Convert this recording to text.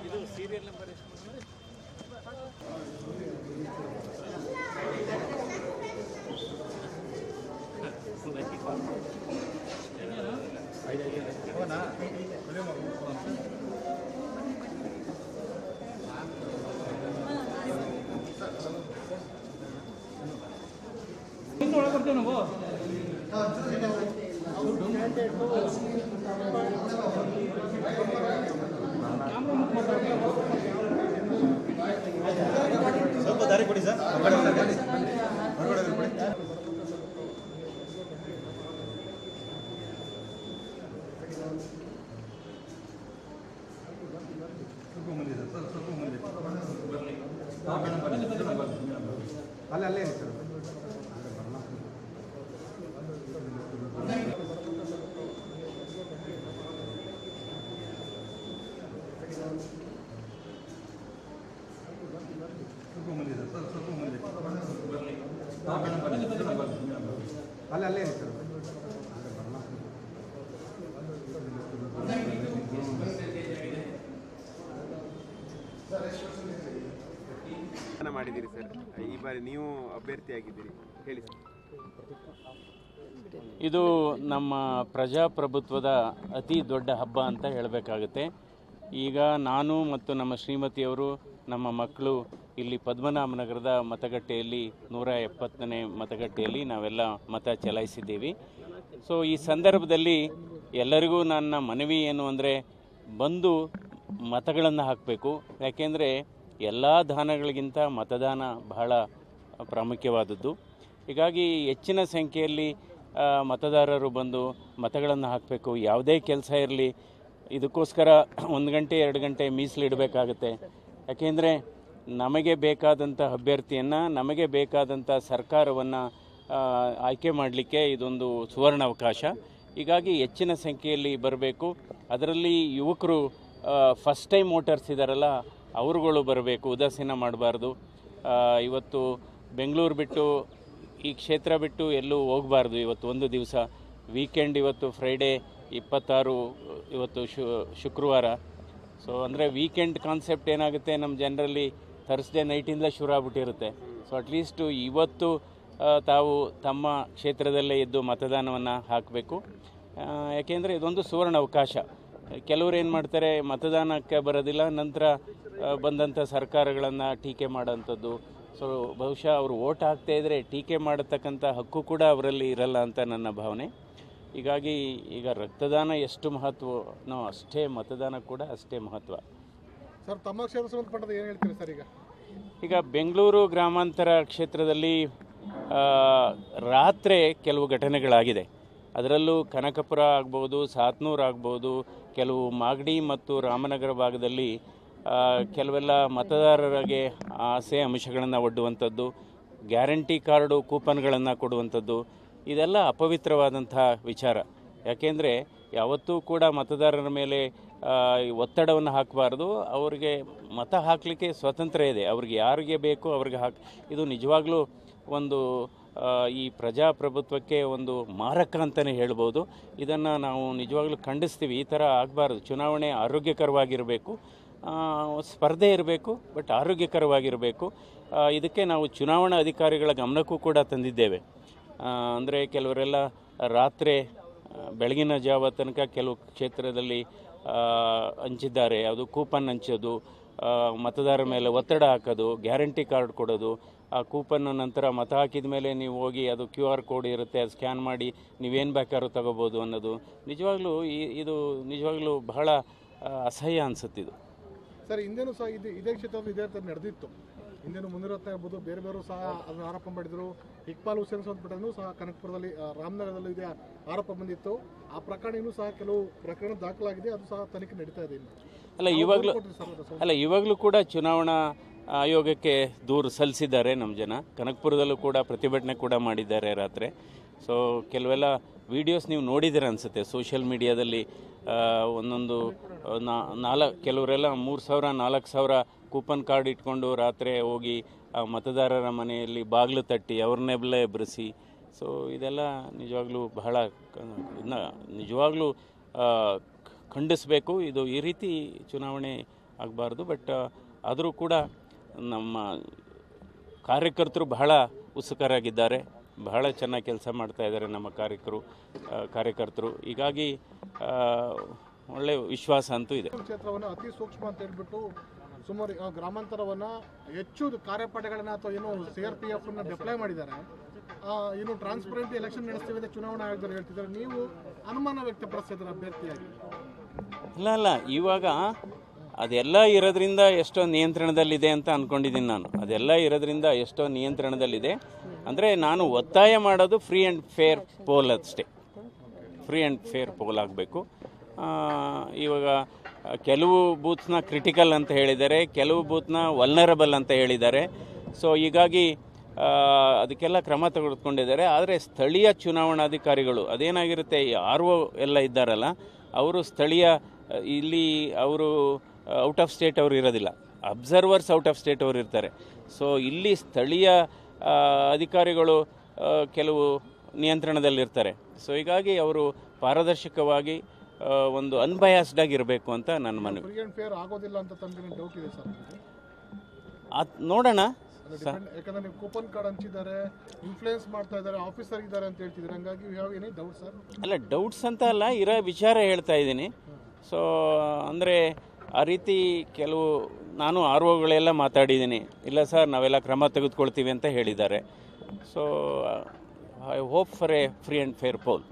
ಇದು serial number ಎಷ್ಟು? ಕೊಡ್ತೇವೆ ನಾವು. ಸ್ವಲ್ಪ ದಾರಿ ಕೊಡಿ ಸರ್. ಅಲ್ಲೇ ಸರ್. ಅಲ್ಲೇ ಸರ್. ಮಾಡಿದ್ದೀರಿ ಸರ್, ಈ ಬಾರಿ ನೀವು ಅಭ್ಯರ್ಥಿಯಾಗಿದ್ದೀರಿ, ಹೇಳಿ ಸರ್. ಇದು ನಮ್ಮ ಪ್ರಜಾಪ್ರಭುತ್ವದ ಅತಿ ದೊಡ್ಡ ಹಬ್ಬ ಅಂತ ಹೇಳಬೇಕಾಗುತ್ತೆ. ಈಗ ನಾನು ಮತ್ತು ನಮ್ಮ ಶ್ರೀಮತಿಯವರು, ನಮ್ಮ ಮಕ್ಕಳು ಇಲ್ಲಿ ಪದ್ಮನಾಭನಗರದ ಮತಗಟ್ಟೆಯಲ್ಲಿ 170ನೇ ಮತಗಟ್ಟೆಯಲ್ಲಿ ನಾವೆಲ್ಲ ಮತ ಚಲಾಯಿಸಿದ್ದೀವಿ. ಸೊ ಈ ಸಂದರ್ಭದಲ್ಲಿ ಎಲ್ಲರಿಗೂ ನನ್ನ ಮನವಿ ಏನು ಅಂದರೆ, ಬಂದು ಮತಗಳನ್ನು ಹಾಕಬೇಕು. ಯಾಕೆಂದರೆ ಎಲ್ಲ ದಾನಗಳಿಗಿಂತ ಮತದಾನ ಬಹಳ ಪ್ರಾಮುಖ್ಯವಾದದ್ದು. ಹೀಗಾಗಿ ಹೆಚ್ಚಿನ ಸಂಖ್ಯೆಯಲ್ಲಿ ಮತದಾರರು ಬಂದು ಮತಗಳನ್ನು ಹಾಕಬೇಕು. ಯಾವುದೇ ಕೆಲಸ ಇರಲಿ, ಇದಕ್ಕೋಸ್ಕರ 1 ಗಂಟೆ 2 ಗಂಟೆ ಮೀಸಲಿಡಬೇಕಾಗತ್ತೆ. ಯಾಕೆಂದರೆ ನಮಗೆ ಬೇಕಾದಂಥ ಅಭ್ಯರ್ಥಿಯನ್ನು, ನಮಗೆ ಬೇಕಾದಂಥ ಸರ್ಕಾರವನ್ನು ಆಯ್ಕೆ ಮಾಡಲಿಕ್ಕೆ ಇದೊಂದು ಸುವರ್ಣ ಅವಕಾಶ. ಹೀಗಾಗಿ ಹೆಚ್ಚಿನ ಸಂಖ್ಯೆಯಲ್ಲಿ ಬರಬೇಕು. ಅದರಲ್ಲಿ ಯುವಕರು, ಫಸ್ಟ್ ಟೈಮ್ ವೋಟರ್ಸ್ ಇದ್ದಾರಲ್ಲ, ಅವರುಗಳು ಬರಬೇಕು, ಉದಾಸೀನ ಮಾಡಬಾರ್ದು. ಇವತ್ತು ಬೆಂಗಳೂರು ಬಿಟ್ಟು, ಈ ಕ್ಷೇತ್ರ ಬಿಟ್ಟು ಎಲ್ಲೂ ಹೋಗಬಾರ್ದು. ಇವತ್ತು ಒಂದು ದಿವಸ ವೀಕೆಂಡ್, ಇವತ್ತು ಫ್ರೈಡೇ 26, ಇವತ್ತು ಶುಕ್ರವಾರ. ಸೊ ಅಂದರೆ ವೀಕೆಂಡ್ ಕಾನ್ಸೆಪ್ಟ್ ಏನಾಗುತ್ತೆ, ನಮ್ಮ ಜನರಲ್ಲಿ ಥರ್ಸ್ಡೇ ನೈಟಿಂದ ಶುರು ಆಗ್ಬಿಟ್ಟಿರುತ್ತೆ. ಸೊ ಅಟ್ಲೀಸ್ಟು ಇವತ್ತು ತಾವು ತಮ್ಮ ಕ್ಷೇತ್ರದಲ್ಲೇ ಇದ್ದು ಮತದಾನವನ್ನು ಹಾಕಬೇಕು. ಯಾಕೆಂದರೆ ಇದೊಂದು ಸುವರ್ಣ ಅವಕಾಶ. ಕೆಲವರು ಏನು ಮಾಡ್ತಾರೆ, ಮತದಾನಕ್ಕೆ ಬರೋದಿಲ್ಲ, ನಂತರ ಬಂದಂಥ ಸರ್ಕಾರಗಳನ್ನು ಟೀಕೆ ಮಾಡೋಂಥದ್ದು. ಸೊ ಬಹುಶಃ ಅವರು ವೋಟ್ ಹಾಕ್ತಾ ಇದ್ದರೆ ಟೀಕೆ ಮಾಡತಕ್ಕಂಥ ಹಕ್ಕು ಕೂಡ ಅವರಲ್ಲಿ ಇರಲ್ಲ ಅಂತ ನನ್ನ ಭಾವನೆ. ಹೀಗಾಗಿ ಈಗ ರಕ್ತದಾನ ಎಷ್ಟು ಮಹತ್ವನೋ ಅಷ್ಟೇ ಮತದಾನ ಕೂಡ ಅಷ್ಟೇ ಮಹತ್ವ. ಸರ್, ತಮ್ಮ ಕ್ಷೇತ್ರ ಸಂಬಂಧಪಟ್ಟದ್ದು ಏನು ಹೇಳ್ತೀರಿ ಸರ್? ಈಗ ಬೆಂಗಳೂರು ಗ್ರಾಮಾಂತರ ಕ್ಷೇತ್ರದಲ್ಲಿ ರಾತ್ರಿ ಕೆಲವು ಘಟನೆಗಳಾಗಿದೆ. ಅದರಲ್ಲೂ ಕನಕಪುರ ಆಗ್ಬೋದು, ಸಾತ್ನೂರು ಆಗ್ಬೋದು, ಕೆಲವು ಮಾಗಡಿ ಮತ್ತು ರಾಮನಗರ ಭಾಗದಲ್ಲಿ ಕೆಲವೆಲ್ಲ ಮತದಾರರಿಗೆ ಆಸೆ ಅಂಶಗಳನ್ನು ಒಡ್ಡುವಂಥದ್ದು, ಗ್ಯಾರಂಟಿ ಕಾರ್ಡು ಕೂಪನ್ಗಳನ್ನು ಕೊಡುವಂಥದ್ದು, ಇದೆಲ್ಲ ಅಪವಿತ್ರವಾದಂಥ ವಿಚಾರ. ಯಾಕೆಂದರೆ ಯಾವತ್ತೂ ಕೂಡ ಮತದಾರರ ಮೇಲೆ ಒತ್ತಡವನ್ನು ಹಾಕಬಾರ್ದು. ಅವರಿಗೆ ಮತ ಹಾಕಲಿಕ್ಕೆ ಸ್ವಾತಂತ್ರ್ಯ ಇದೆ, ಅವ್ರಿಗೆ ಯಾರಿಗೆ ಬೇಕು ಅವ್ರಿಗೆ ಇದು ನಿಜವಾಗ್ಲೂ ಒಂದು ಈ ಪ್ರಜಾಪ್ರಭುತ್ವಕ್ಕೆ ಒಂದು ಮಾರಕ ಅಂತಲೇ ಹೇಳ್ಬೋದು. ಇದನ್ನು ನಾವು ನಿಜವಾಗ್ಲೂ ಖಂಡಿಸ್ತೀವಿ. ಈ ಥರ ಆಗಬಾರ್ದು. ಚುನಾವಣೆ ಆರೋಗ್ಯಕರವಾಗಿರಬೇಕು, ಸ್ಪರ್ಧೆ ಇರಬೇಕು, ಬಟ್ ಆರೋಗ್ಯಕರವಾಗಿರಬೇಕು. ಇದಕ್ಕೆ ನಾವು ಚುನಾವಣಾ ಅಧಿಕಾರಿಗಳ ಗಮನಕ್ಕೂ ಕೂಡ ತಂದಿದ್ದೇವೆ. ಅಂದರೆ ಕೆಲವರೆಲ್ಲ ರಾತ್ರಿ ಬೆಳಗಿನ ಜಾವ ತನಕ ಕೆಲವು ಕ್ಷೇತ್ರದಲ್ಲಿ ಹಂಚಿದ್ದಾರೆ. ಅದು ಕೂಪನ್ ಹಂಚೋದು, ಮತದಾರರ ಮೇಲೆ ಒತ್ತಡ ಹಾಕೋದು, ಗ್ಯಾರಂಟಿ ಕಾರ್ಡ್ ಕೊಡೋದು. ಆ ಕೂಪನ್ನು ನಂತರ ಮತ ಹಾಕಿದ ಮೇಲೆ ನೀವು ಹೋಗಿ ಅದು QR ಕೋಡ್ ಇರುತ್ತೆ, ಅದು ಸ್ಕ್ಯಾನ್ ಮಾಡಿ ನೀವೇನು ಬೇಕಾದ್ರೂ ತಗೋಬೋದು ಅನ್ನೋದು ನಿಜವಾಗ್ಲೂ ಇದು ನಿಜವಾಗ್ಲೂ ಬಹಳ ಅಸಹ್ಯ ಅನಿಸುತ್ತಿದ್ದು. ಸರ್, ಹಿಂದೆನೂ ಸಹ ಇದೇ ಕ್ಷೇತ್ರದಲ್ಲಿ ಇದೇ ಥರ ನಡೆದಿತ್ತು. ಹಿಂದೆನೂ ಮುನಿರತ್ನ ಆಗ್ಬೋದು, ಬೇರೆ ಸಹ ಅದನ್ನು ಆರೋಪ ಮಾಡಿದರು. ಇಕ್ಬಾಲ್ ಹುಸೇನ್ ಸಂಬಂಧಪಟ್ಟನು ಸಹ ಕನಕಪುರದಲ್ಲಿ, ರಾಮನಗರದಲ್ಲೂ ಇದೇ ಆರೋಪ ಬಂದಿತ್ತು. ಆ ಪ್ರಕರಣ ಇನ್ನೂ ಸಹ ಕೆಲವು ಪ್ರಕರಣ ದಾಖಲಾಗಿದೆ, ಅದು ಸಹ ತನಿಖೆ ನಡೀತಾ ಇದೆ. ಇವಾಗಲೂ ಕೂಡ ಚುನಾವಣಾ ಆಯೋಗಕ್ಕೆ ದೂರು ಸಲ್ಲಿಸಿದ್ದಾರೆ ನಮ್ಮ ಜನ. ಕನಕಪುರದಲ್ಲೂ ಕೂಡ ಪ್ರತಿಭಟನೆ ಕೂಡ ಮಾಡಿದ್ದಾರೆ ರಾತ್ರಿ. ಸೊ ಕೆಲವೆಲ್ಲ ವಿಡಿಯೋಸ್ ನೀವು ನೋಡಿದ್ದೀರ ಅನಿಸುತ್ತೆ ಸೋಷಿಯಲ್ ಮೀಡಿಯಾದಲ್ಲಿ. ಒಂದೊಂದು ಕೆಲವರೆಲ್ಲ 3,000 4,000 ಕೂಪನ್ ಕಾರ್ಡ್ ಇಟ್ಕೊಂಡು ರಾತ್ರಿ ಹೋಗಿ ಮತದಾರರ ಮನೆಯಲ್ಲಿ ಬಾಗಿಲು ತಟ್ಟಿ ಅವ್ರನ್ನೆಲ್ಲ ಎಬ್ಬರಿಸಿ. ಸೊ ಇದೆಲ್ಲ ನಿಜವಾಗ್ಲೂ ಬಹಳ ನಿಜವಾಗ್ಲೂ ಖಂಡಿಸಬೇಕು. ಇದು ಈ ರೀತಿ ಚುನಾವಣೆ ಆಗಬಾರ್ದು. ಬಟ್ ಆದರೂ ಕೂಡ ನಮ್ಮ ಕಾರ್ಯಕರ್ತರು ಬಹಳ ಉತ್ಸುಕರಾಗಿದ್ದಾರೆ, ಬಹಳ ಚೆನ್ನಾಗಿ ಕೆಲಸ ಮಾಡ್ತಾ ಇದ್ದಾರೆ ನಮ್ಮ ಕಾರ್ಯಕರ್ತರು. ಹೀಗಾಗಿ ಒಳ್ಳೆಯ ವಿಶ್ವಾಸ ಅಂತೂ ಇದೆ. ಕ್ಷೇತ್ರವನ್ನು ಅತಿ ಸೂಕ್ಷ್ಮ ಅಂತ ಹೇಳ್ಬಿಟ್ಟು ಸುಮಾರು ಗ್ರಾಮಾಂತರವನ್ನು ಹೆಚ್ಚು ಕಾರ್ಯಪಡೆಗಳನ್ನ ಅಥವಾ ಏನು CRPF ಡಿಪ್ಲೈ ಮಾಡಿದ್ದಾರೆ. ಇನ್ನು ಟ್ರಾನ್ಸ್ಪರೆಂಟ್ ಎಲೆಕ್ಷನ್ ನಡೆಸ್ತೀವಿ ಅಂತ ಚುನಾವಣಾ ಆಯೋಗದವರು ಹೇಳ್ತಿದ್ದಾರೆ. ನೀವು ಅನುಮಾನ ವ್ಯಕ್ತಪಡಿಸಿದ್ರೆ ಅಭ್ಯರ್ಥಿಯಾಗಿ? ಇಲ್ಲ, ಇವಾಗ ಅದೆಲ್ಲ ಇರೋದ್ರಿಂದ ಎಷ್ಟೋ ನಿಯಂತ್ರಣದಲ್ಲಿದೆ ಅಂತ ಅಂದ್ಕೊಂಡಿದ್ದೀನಿ ನಾನು. ಅದೆಲ್ಲ ಇರೋದ್ರಿಂದ ಎಷ್ಟೋ ನಿಯಂತ್ರಣದಲ್ಲಿದೆ. ಅಂದರೆ ನಾನು ಒತ್ತಾಯ ಮಾಡೋದು ಫ್ರೀ ಆ್ಯಂಡ್ ಫೇರ್ ಪೋಲ್ ಅಷ್ಟೇ. ಫ್ರೀ ಆ್ಯಂಡ್ ಫೇರ್ ಪೋಲ್ ಆಗಬೇಕು. ಇವಾಗ ಕೆಲವು ಬೂತ್ನ ಕ್ರಿಟಿಕಲ್ ಅಂತ ಹೇಳಿದ್ದಾರೆ, ಕೆಲವು ಬೂತ್ನ ವಲ್ನರಬಲ್ ಅಂತ ಹೇಳಿದ್ದಾರೆ. ಸೊ ಹೀಗಾಗಿ ಅದಕ್ಕೆಲ್ಲ ಕ್ರಮ ತೆಗೆದುಕೊಂಡಿದ್ದಾರೆ. ಆದರೆ ಸ್ಥಳೀಯ ಚುನಾವಣಾಧಿಕಾರಿಗಳು ಅದೇನಾಗಿರುತ್ತೆ, RO ಎಲ್ಲ ಇದ್ದಾರಲ್ಲ, ಅವರು ಸ್ಥಳೀಯ ಇಲ್ಲಿ ಅವರು ಔಟ್ ಆಫ್ ಸ್ಟೇಟ್ ಅವರು ಇರೋದಿಲ್ಲ, ಅಬ್ಸರ್ವರ್ಸ್ ಔಟ್ ಆಫ್ ಸ್ಟೇಟ್ ಅವರು ಇರ್ತಾರೆ. ಸೊ ಇಲ್ಲಿ ಸ್ಥಳೀಯ ಅಧಿಕಾರಿಗಳು ಕೆಲವು ನಿಯಂತ್ರಣದಲ್ಲಿರ್ತಾರೆ. ಸೊ ಹೀಗಾಗಿ ಅವರು ಪಾರದರ್ಶಕವಾಗಿ ಒಂದು ಅನ್ಬಯಾಸ್ಡ್ ಆಗಿರಬೇಕು ಅಂತ ನನ್ನ ಮನವಿ. ಫ್ರೀ ಆ್ಯಂಡ್ ಫೇರ್ ಆಗೋದಿಲ್ಲ ಅಂತ ತಮಗೆ ಡೌಟ್ ಇದೆ ಸರ್? ನೋಡೋಣ. ಯಾಕಂದ್ರೆ ನೀವು ಕೂಪನ್ ಕಾರ್ಡ್ ಹಂಚಿದ್ದಾರೆ, ಇನ್ಫ್ಲೂಯೆನ್ಸ್ ಮಾಡ್ತಾ ಇದ್ದಾರೆ, ಆಫೀಸರ್ ಇದ್ದಾರೆ ಅಂತ ಹೇಳ್ತಿದ್ದಾರೆ. ಹಂಗಾಗಿ you have any doubt sir? ಅಲ್ಲ, ಡೌಟ್ಸ್ ಅಂತ ಅಲ್ಲ, ಇರೋ ವಿಚಾರ ಹೇಳ್ತಾ ಇದ್ದೀನಿ. ಸೊ ಅಂದರೆ ಆ ರೀತಿ ಕೆಲವು ನಾನು ROಗಳೆಲ್ಲ ಮಾತಾಡಿದ್ದೀನಿ. ಇಲ್ಲ ಸರ್, ನಾವೆಲ್ಲ ಕ್ರಮ ತೆಗೆದುಕೊಳ್ತೀವಿ ಅಂತ ಹೇಳಿದ್ದಾರೆ. So I hope for a free and fair pole.